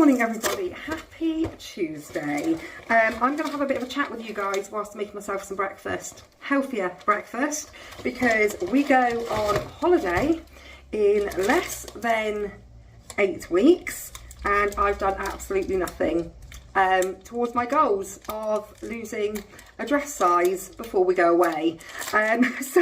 morning everybody, happy Tuesday. I'm going to have a bit of a chat with you guys whilst making myself some breakfast, healthier breakfast, because we go on holiday in less than 8 weeks and I've done absolutely nothing towards my goals of losing a dress size before we go away. So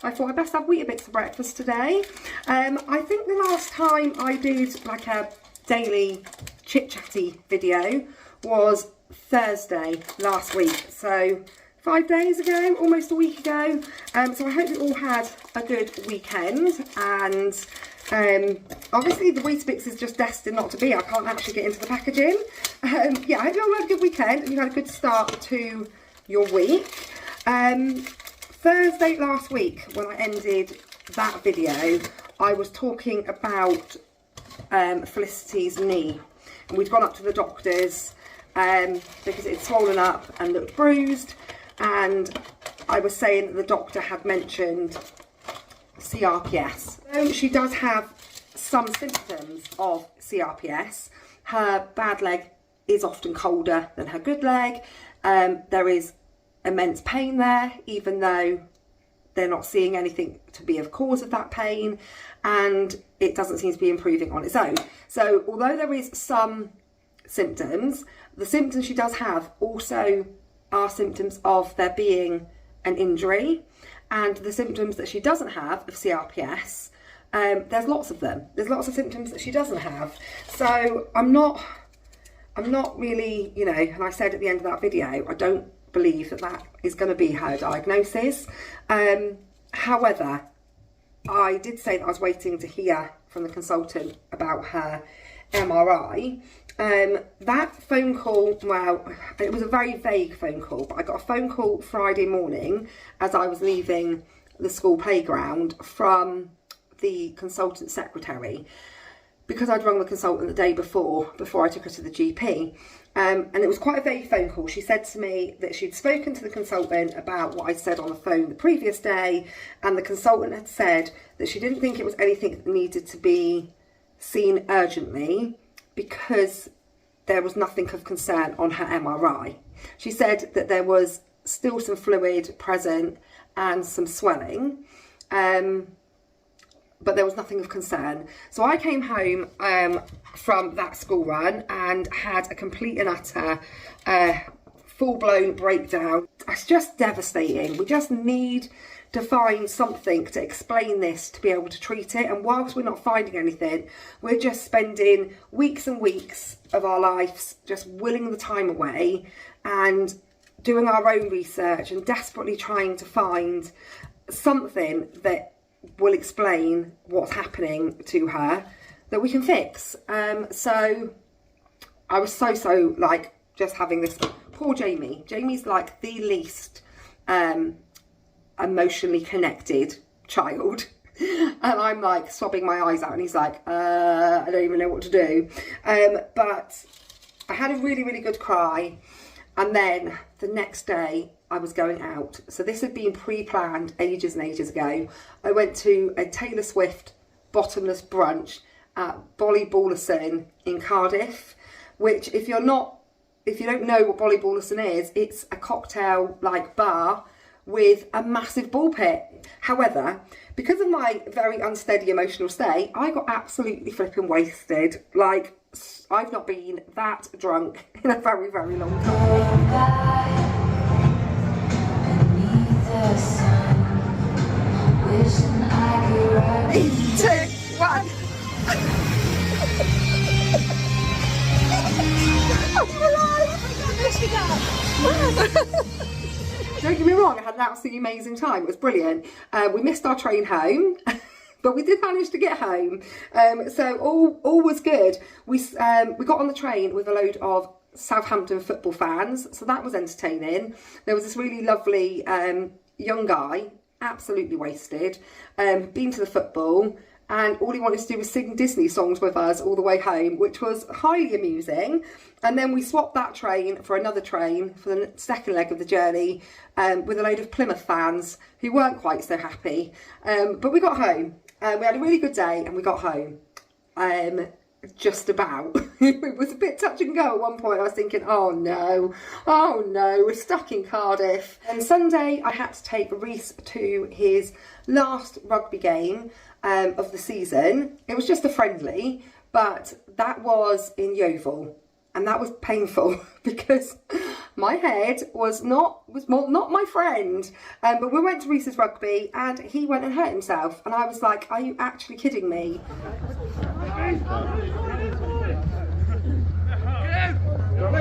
I thought I'd best have Weetabix for breakfast today. I think the last time I did like a daily chit-chatty video was Thursday last week, so 5 days ago, almost a week ago. So I hope you all had a good weekend, and obviously the Weetabix is just destined not to be. I can't actually get into the packaging. Yeah, I hope you all had a good weekend and you had a good start to your week. Thursday last week, when I ended that video, I was talking about Felicity's knee, and we'd gone up to the doctors because it had swollen up and looked bruised, and I was saying that the doctor had mentioned CRPS. So she does have some symptoms of CRPS. Her bad leg is often colder than her good leg. There is immense pain there, even though they're not seeing anything to be of cause of that pain, and it doesn't seem to be improving on its own. So although there is some symptoms, the symptoms she does have also are symptoms of there being an injury, and the symptoms that she doesn't have of CRPS, there's lots of them. There's lots of symptoms that she doesn't have. So I'm not really, you know, and I said at the end of that video, I don't believe that that is going to be her diagnosis. However, I did say that I was waiting to hear from the consultant about her MRI. That phone call, well, it was a very vague phone call, but I got a phone call Friday morning as I was leaving the school playground from the consultant secretary, because I'd rung the consultant the day before I took her to the GP. And it was quite a vague phone call. She said to me that she'd spoken to the consultant about what I'd said on the phone the previous day, and the consultant had said that she didn't think it was anything that needed to be seen urgently because there was nothing of concern on her MRI. She said that there was still some fluid present and some swelling, but there was nothing of concern. So I came home from that school run and had a complete and utter full-blown breakdown. It's just devastating. We just need to find something to explain this to be able to treat it, and whilst we're not finding anything, we're just spending weeks and weeks of our lives just willing the time away and doing our own research and desperately trying to find something that will explain what's happening to her that we can fix. So I was so like just having this poor Jamie. Jamie's like the least emotionally connected child, and I'm like sobbing my eyes out, and he's like, I don't even know what to do. But I had a really good cry, and then the next day I was going out. So this had been pre-planned ages and ages ago. I went to a Taylor Swift bottomless brunch at Baldwins in Cardiff, which if you don't know what Baldwins is, it's a cocktail like bar with a massive ball pit. However, because of my very unsteady emotional state, I got absolutely flipping wasted. Like, I've not been that drunk in a very long time. Three, 2, 1. I'm alive! Don't get me wrong, I had an absolutely amazing time. It was brilliant. We missed our train home, but we did manage to get home. So all was good. We got on the train with a load of Southampton football fans, so that was entertaining. There was this really lovely young guy, absolutely wasted, been to the football, and all he wanted to do was sing Disney songs with us all the way home, which was highly amusing. And then we swapped that train for another train for the second leg of the journey with a load of Plymouth fans who weren't quite so happy. But we got home. We had a really good day and we got home. just about. It was a bit touch and go at one point. I was thinking, oh no, we're stuck in Cardiff. And Sunday I had to take Reese to his last rugby game of the season. It was just a friendly, but that was in Yeovil. And that was painful because my head was not my friend. But we went to Reese's rugby and he went and hurt himself. And I was like, are you actually kidding me? Go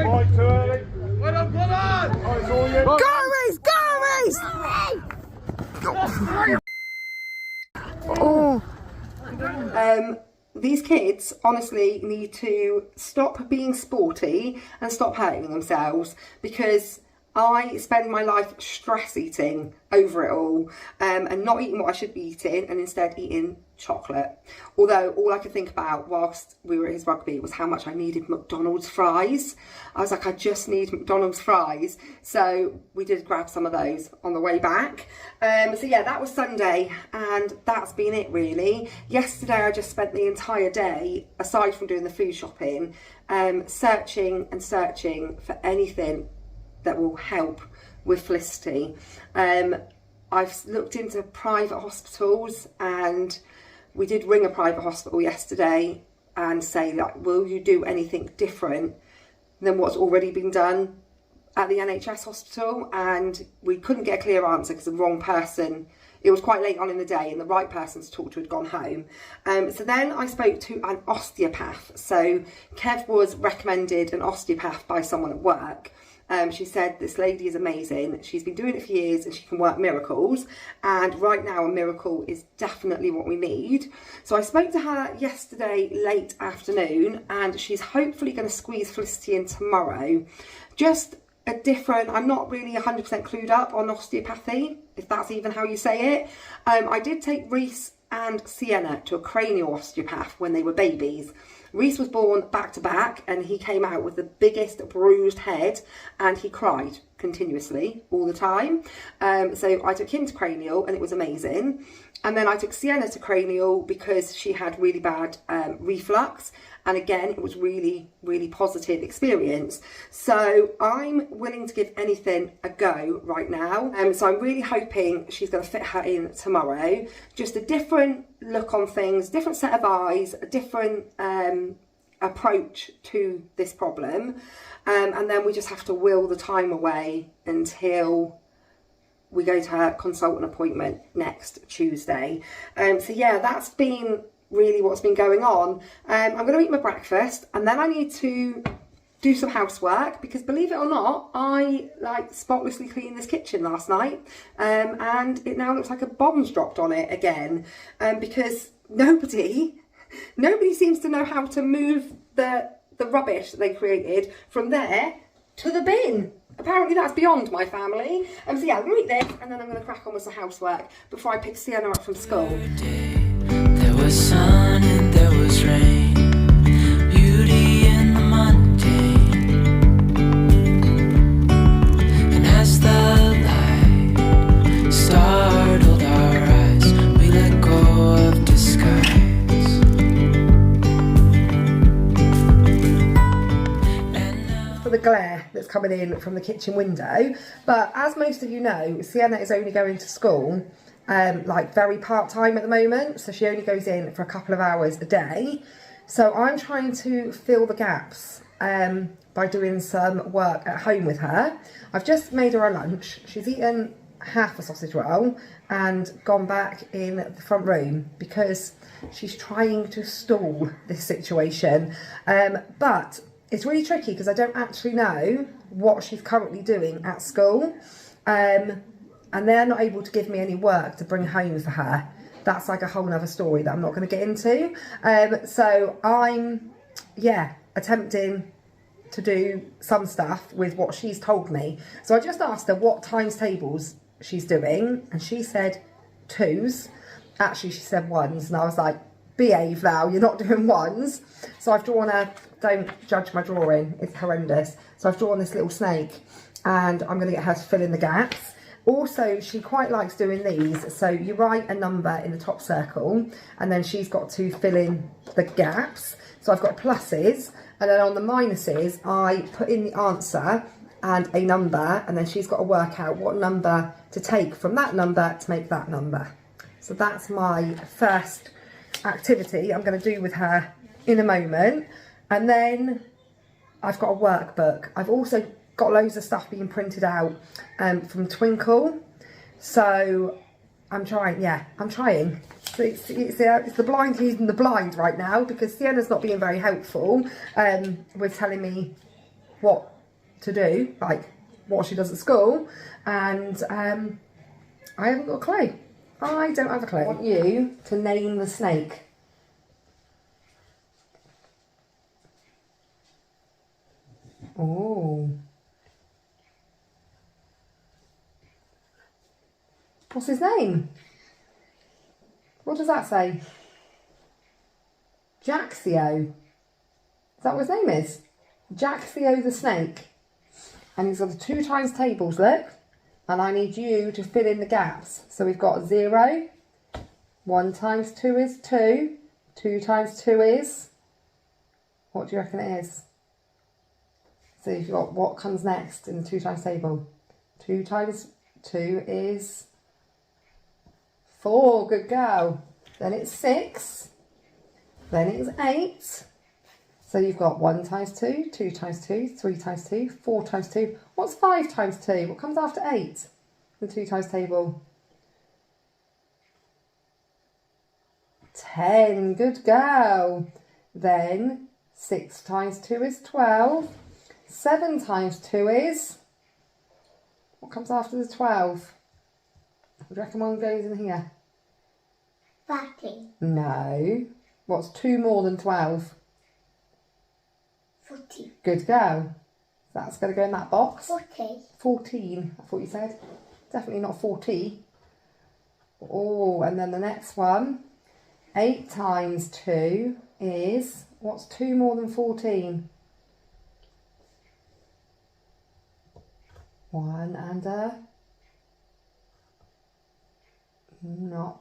Reese! Go Reese! Oh. These kids honestly need to stop being sporty and stop hurting themselves, because I spend my life stress eating over it all, and not eating what I should be eating and instead eating chocolate. Although all I could think about whilst we were at his rugby was how much I needed McDonald's fries. I was like, I just need McDonald's fries. So we did grab some of those on the way back. So yeah, that was Sunday and that's been it really. Yesterday I just spent the entire day, aside from doing the food shopping, searching and searching for anything that will help with Felicity. I've looked into private hospitals, and we did ring a private hospital yesterday and say, like, will you do anything different than what's already been done at the NHS hospital? And we couldn't get a clear answer because the wrong person, it was quite late on in the day and the right person to talk to had gone home. So then I spoke to an osteopath. So Kev was recommended an osteopath by someone at work. She said, this lady is amazing. She's been doing it for years and she can work miracles. And right now a miracle is definitely what we need. So I spoke to her yesterday late afternoon and she's hopefully going to squeeze Felicity in tomorrow. Just a different, I'm not really 100% clued up on osteopathy, if that's even how you say it. I did take Reese and Sienna to a cranial osteopath when they were babies. Reese was born back to back and he came out with the biggest bruised head and he cried continuously all the time. So I took him to cranial and it was amazing. And then I took Sienna to cranial because she had really bad reflux. And again, it was really, really positive experience. So I'm willing to give anything a go right now. So I'm really hoping she's going to fit her in tomorrow. Just a different look on things, different set of eyes, a different approach to this problem. And then we just have to will the time away until we go to her consultant appointment next Tuesday. So yeah, that's been really what's been going on. I'm going to eat my breakfast and then I need to do some housework because, believe it or not, I spotlessly cleaned this kitchen last night, and it now looks like a bomb's dropped on it again, because nobody seems to know how to move the rubbish that they created from there to the bin. Apparently that's beyond my family. So yeah, I'm going to eat this and then I'm going to crack on with some housework before I pick Sienna up from school. There was sun and there was rain, beauty in the mundane. And as the light startled our eyes, we let go of disguise. For the glare that's coming in from the kitchen window. But as most of you know, Sienna is only going to school very part-time at the moment, so she only goes in for a couple of hours a day. So I'm trying to fill the gaps by doing some work at home with her. I've just made her a lunch. She's eaten half a sausage roll and gone back in the front room because she's trying to stall this situation. But it's really tricky because I don't actually know what she's currently doing at school. And they're not able to give me any work to bring home for her. That's like a whole nother story that I'm not going to get into. So I'm, attempting to do some stuff with what she's told me. So I just asked her what times tables she's doing, and she said 2s. Actually, she said 1s, and I was like, behave now, you're not doing 1s. So I've drawn don't judge my drawing, it's horrendous. So I've drawn this little snake, and I'm going to get her to fill in the gaps. Also, she quite likes doing these. So you write a number in the top circle, and then she's got to fill in the gaps. So I've got pluses, and then on the minuses, I put in the answer and a number, and then she's got to work out what number to take from that number to make that number. So that's my first activity I'm going to do with her in a moment. And then I've got a workbook. I've also got loads of stuff being printed out from Twinkle. So I'm trying. So it's the blind leading the blind right now, because Sienna's not being very helpful with telling me what to do, like what she does at school, and I haven't got a clue. I don't have a clue. I want you to name the snake. Oh. What's his name? What does that say? Jaxio. Is that what his name is? Jaxio the snake. And he's got the 2 times tables, look. And I need you to fill in the gaps. So we've got 0. 1 times 2 is 2. 2 times 2 is... What do you reckon it is? So you've got what comes next in the 2 times table. 2 times 2 is 4. Good girl. Then it's 6. Then it's 8. So you've got 1 times 2, 2 times 2, 3 times 2, 4 times 2. What's 5 times 2? What comes after 8? The 2 times table. 10. Good girl. Then 6 times 2 is 12. 7 times 2 is... What comes after the 12? What do you reckon one goes in here? 13. No. What's 2 more than 12? 14. Good girl. That's going to go in that box. 40. 14, I thought you said. Definitely not 40. Oh, and then the next one. 8 times 2 is... What's 2 more than 14? 1 and a... Not...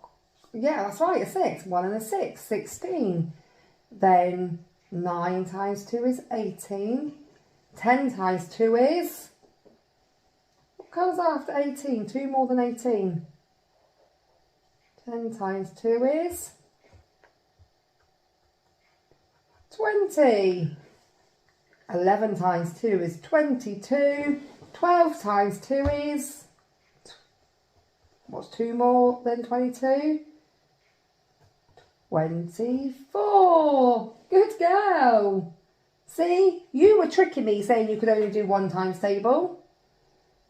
Yeah, that's right, a 6. 1 and a 6, 16. Then 9 times 2 is 18. 10 times 2 is... What comes after 18? 2 more than 18. 10 times 2 is... 20. 11 times 2 is 22. 12 times 2 is... What's 2 more than 22? 24. Good girl. See, you were tricking me saying you could only do 1 times table.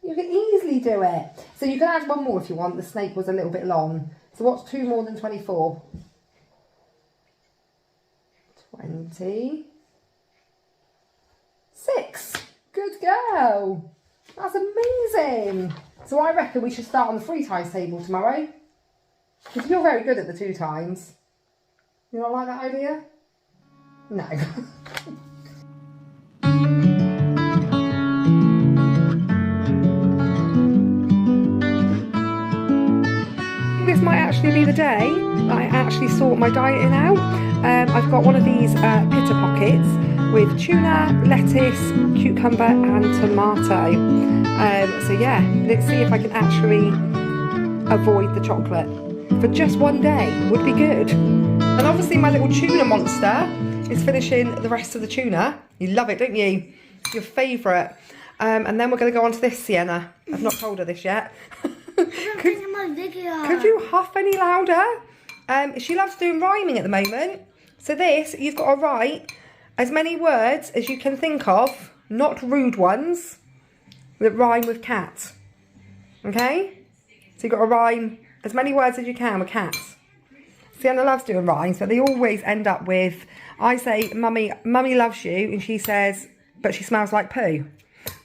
You can easily do it. So you can add 1 more if you want. The snake was a little bit long. So what's 2 more than 24? 26. Good girl. That's amazing. So I reckon we should start on the 3 times table tomorrow. Because you're very good at the 2 times. You don't like that idea? No. This might actually be the day that I actually sort my dieting out. I've got one of these pitta pockets with tuna, lettuce, cucumber and tomato. So yeah, let's see if I can actually avoid the chocolate for just one day. Would be good. And obviously my little tuna monster is finishing the rest of the tuna. You love it, don't you? Your favourite. And then we're going to go on to this, Sienna. I've not told her this yet. Could you huff any louder? She loves doing rhyming at the moment. So this, you've got to write as many words as you can think of, not rude ones, that rhyme with cat. Okay? So you've got to rhyme as many words as you can with cats. Sienna loves doing rhymes, but they always end up with, I say, Mummy loves you, and she says, but she smells like poo.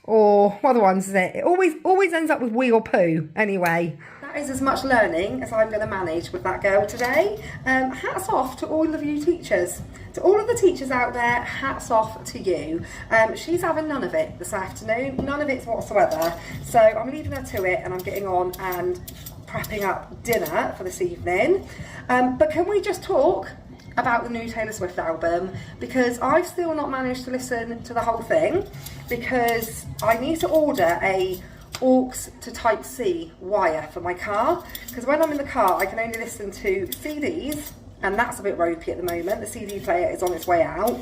Or what other ones is it? It always ends up with wee or poo, anyway. that is as much learning as I'm going to manage with that girl today. Hats off to all of you teachers. To all of the teachers out there, hats off to you. She's having none of it this afternoon, none of it whatsoever. So I'm leaving her to it and I'm getting on and prepping up dinner for this evening. But can we just talk about the new Taylor Swift album, because I've still not managed to listen to the whole thing, because I need to order a aux to Type-C wire for my car, because when I'm in the car I can only listen to CDs, and that's a bit ropey at the moment. The CD player is on its way out,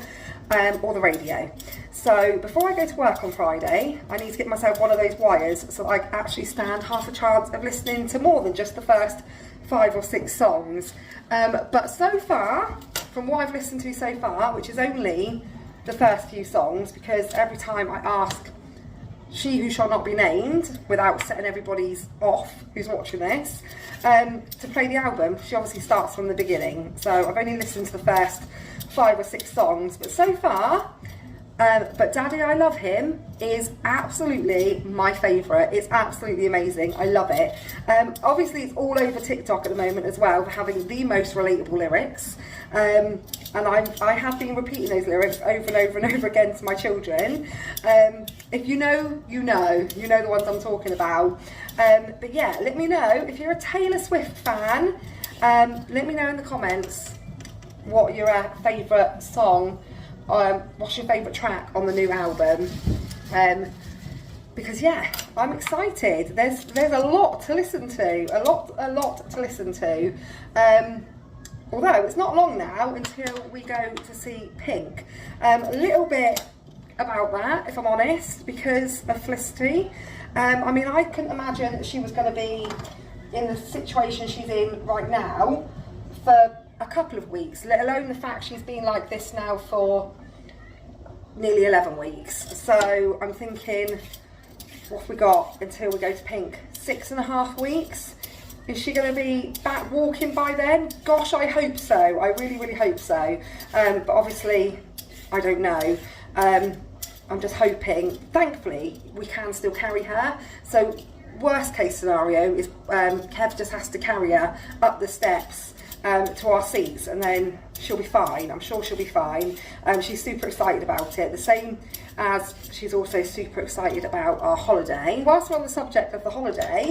or the radio. So before I go to work on Friday, I need to get myself one of those wires so I can actually stand half a chance of listening to more than just the first 5 or 6 songs. But so far, from what I've listened to so far, which is only the first few songs, because every time I ask She Who Shall Not Be Named, without setting everybody's off who's watching this, to play the album, she obviously starts from the beginning. So I've only listened to the first 5 or 6 songs, but so far, but Daddy I Love Him is absolutely my favourite. It's absolutely amazing. I love it. Obviously it's all over TikTok at the moment as well for having the most relatable lyrics. And I have been repeating those lyrics over and over and over again to my children. If you know, you know the ones I'm talking about. But yeah, let me know if you're a Taylor Swift fan. Let me know in the comments what your favourite song, what's your favourite track on the new album. Because yeah, I'm excited. There's a lot to listen to, a lot to listen to. Although it's not long now until we go to see Pink. A little bit about that, if I'm honest, because of Felicity. I mean, I couldn't imagine that she was going to be in the situation she's in right now for a couple of weeks, let alone the fact she's been like this now for nearly 11 weeks. So I'm thinking, what have we got until we go to Pink? 6.5 weeks? Is she going to be back walking by then? Gosh, I hope so. I really, really hope so. But obviously, I don't know. I'm just hoping. Thankfully, we can still carry her. So worst case scenario is Kev just has to carry her up the steps to our seats, and then she'll be fine. I'm sure she'll be fine. She's super excited about it. The same as she's also super excited about our holiday. Whilst we're on the subject of the holiday,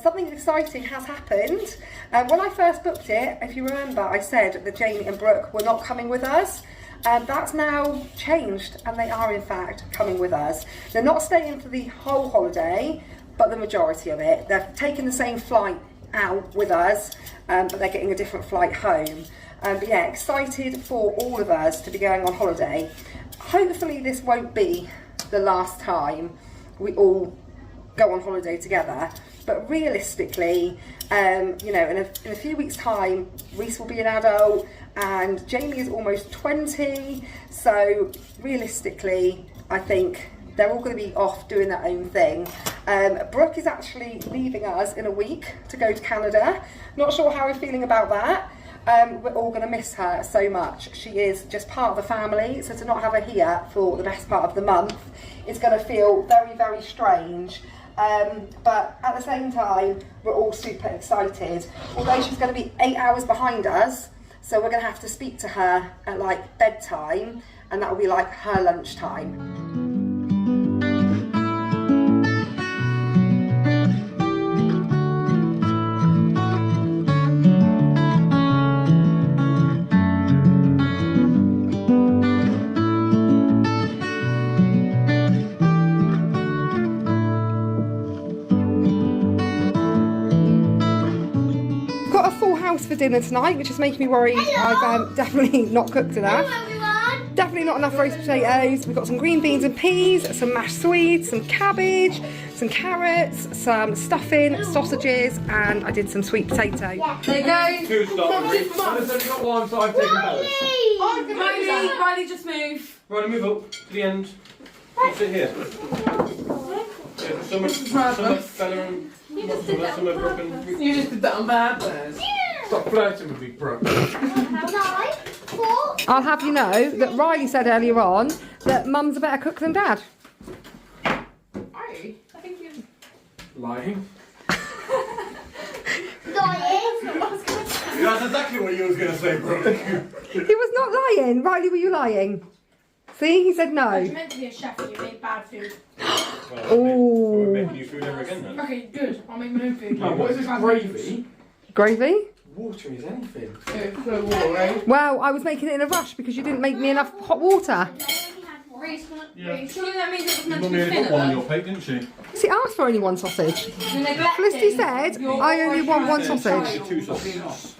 something exciting has happened. When I first booked it, if you remember, I said that Jamie and Brooke were not coming with us. That's now changed, and they are in fact coming with us. They're not staying for the whole holiday, but the majority of it. They're taking the same flight out with us, but they're getting a different flight home. But yeah, excited for all of us to be going on holiday. Hopefully this won't be the last time we all go on holiday together, but realistically, you know, in a few weeks' time, Reese will be an adult and Jamie is almost 20, so realistically, I think they're all going to be off doing their own thing. Brooke is actually leaving us in a week to go to Canada. Not sure how we're feeling about that. We're all going to miss her so much. She is just part of the family, so to not have her here for the best part of the month is going to feel very, very strange. But at the same time, we're all super excited. Although she's going to be 8 hours behind us, so we're going to have to speak to her at like bedtime, and that will be like her lunchtime. For dinner tonight, which is making me worried. I've definitely not cooked enough. Hello, Definitely not enough roast potatoes. We've got some green beans and peas, some mashed swedes, some cabbage, some carrots, some stuffing, sausages, and I did some sweet potato. Yeah. There you go. 2 stars. There's only got one, so I've taken both. Riley, just move. Right, move up to the end. You sit here. Yeah, some are Bella and some are Brooke and... You just did that on purpose. Stop flirting with me, Brooke. 9, 4. I'll have you know that Riley said earlier on that Mum's a better cook than Dad. Are you? I think you're... Lying. That's exactly what you was going to say, bro. He was not lying. Riley, were you lying? See, he said no. You're meant to be a chef and you make bad food. Well, we're making you food ever again then. Okay, good. I'll make my own food. Oh, what is this gravy? Gravy? Water is anything. Well, I was making it in a rush because you didn't make me enough hot water. Surely that means it was meant to Mummy be only thin. got one on your plate, didn't she? She asked for only one sausage. You're neglecting Felicity said, your I only want one original sausage. Two sausages.